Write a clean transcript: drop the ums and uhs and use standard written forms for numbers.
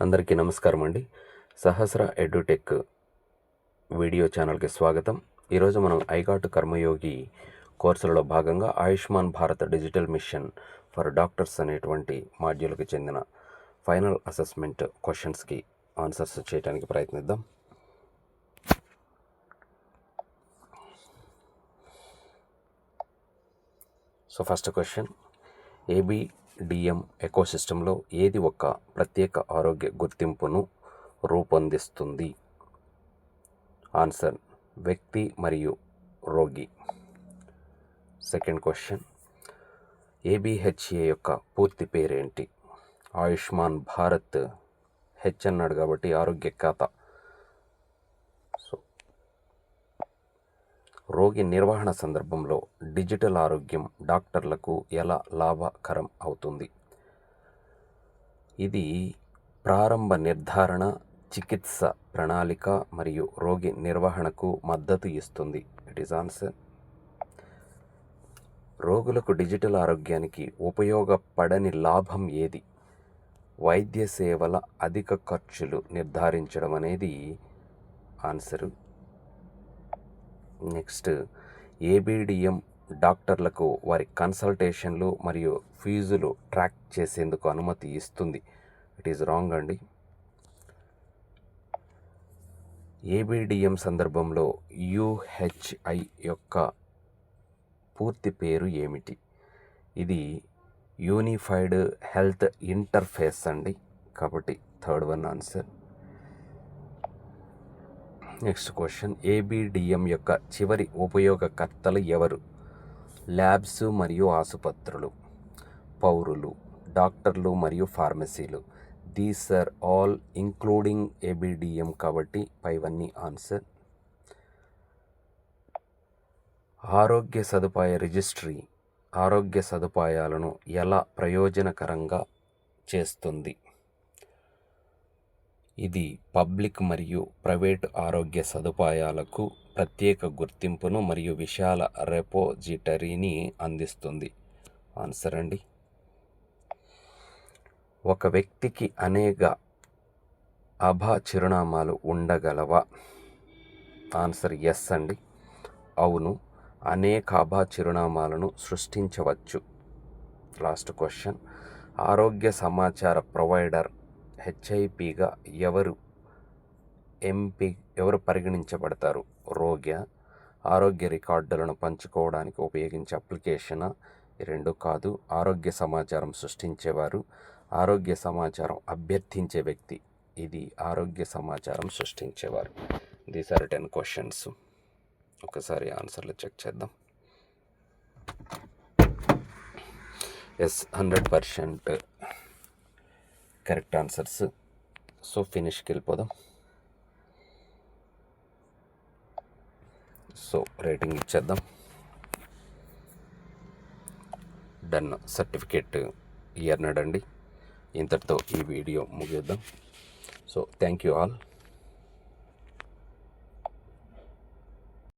అందరికీ నమస్కారం అండి. సహస్ర ఎడ్యుటెక్ వీడియో ఛానల్కి స్వాగతం. ఈరోజు మనం ఐగాట్ కర్మయోగి కోర్సులలో భాగంగా Ayushman Bharat digital mission for doctors అనేటువంటి మాడ్యూల్కి చెందిన ఫైనల్ అసెస్మెంట్ క్వశ్చన్స్కి ఆన్సర్స్ చేయడానికి ప్రయత్నిద్దాం. సో ఫస్ట్ క్వశ్చన్, ఏబిడిఎం ఎకోసిస్టంలో ఏది ఒక ప్రత్యేక ఆరోగ్య గుర్తింపును రూపొందిస్తుంది? ఆన్సర్, వ్యక్తి మరియు రోగి. సెకండ్ క్వశ్చన్, ఏబిహెచ్ఏ యొక్క పూర్తి పేరేంటి? ఆయుష్మాన్ భారత్, హెచ్ అన్నాడు కాబట్టి ఆరోగ్య ఖాతా. సో రోగి నిర్వహణ సందర్భంలో డిజిటల్ ఆరోగ్యం డాక్టర్లకు ఎలా లాభకరం అవుతుంది? ఇది ప్రారంభ నిర్ధారణ, చికిత్స ప్రణాళిక మరియు రోగి నిర్వహణకు మద్దతు ఇస్తుంది. It is answer. రోగులకు డిజిటల్ ఆరోగ్యానికి ఉపయోగపడని లాభం ఏది? వైద్య సేవల అధిక ఖర్చులు నిర్ధారించడం అనేది ఆన్సరు. నెక్స్ట్, ఏబిడిఎం డాక్టర్లకు వారి కన్సల్టేషన్లు మరియు ఫీజులు ట్రాక్ చేసేందుకు అనుమతి ఇస్తుంది. ఇట్ ఈజ్ రాంగ్ అండి. ఏబిడిఎం సందర్భంలో యుహెచ్ఐ యొక్క పూర్తి పేరు ఏమిటి? ఇది యూనిఫైడ్ హెల్త్ ఇంటర్ఫేస్ అండి, కాబట్టి third one answer. Next question, ABDM యొక్క చివరి ఉపయోగకర్తలు ఎవరు? ల్యాబ్స్ మరియు ఆసుపత్రులు, పౌరులు, డాక్టర్లు మరియు ఫార్మసీలు. These are all including ABDM, కాబట్టి పైవన్నీ ఆన్సర్. ఆరోగ్య సదుపాయ రిజిస్ట్రీ ఆరోగ్య సదుపాయాలను ఎలా ప్రయోజనకరంగా చేస్తుంది? ఇది పబ్లిక్ మరియు ప్రైవేట్ ఆరోగ్య సదుపాయాలకు ప్రత్యేక గుర్తింపును మరియు విశాల రెపోజిటరీని అందిస్తుంది. ఆన్సర్ అండి. ఒక వ్యక్తికి అనేక అభా చిరునామాలు ఉండగలవా? ఆన్సర్ ఎస్ అండి. అవును, అనేక అభా చిరునామాలను సృష్టించవచ్చు. లాస్ట్ క్వశ్చన్, ఆరోగ్య సమాచార ప్రొవైడర్ హెచ్ఐపిగా ఎవరు పరిగణించబడతారు? రోగి, ఆరోగ్య రికార్డులను పంచుకోవడానికి ఉపయోగించే అప్లికేషనా? రెండు కాదు. ఆరోగ్య సమాచారం సృష్టించేవారు, ఆరోగ్య సమాచారం అభ్యర్థించే వ్యక్తి. ఇది ఆరోగ్య సమాచారం సృష్టించేవారు. These are 10 questions. ఒకసారి ఆన్సర్లు చెక్ చేద్దాం. Yes, 100% correct answers. సో ఫినిష్కి వెళ్ళిపోదాం. సో రేటింగ్ ఇచ్చేద్దాం. డన్. సర్టిఫికేట్ ఇయర్నడండి. ఇంతటితో ఈ వీడియో ముగిద్దాం. So thank you all.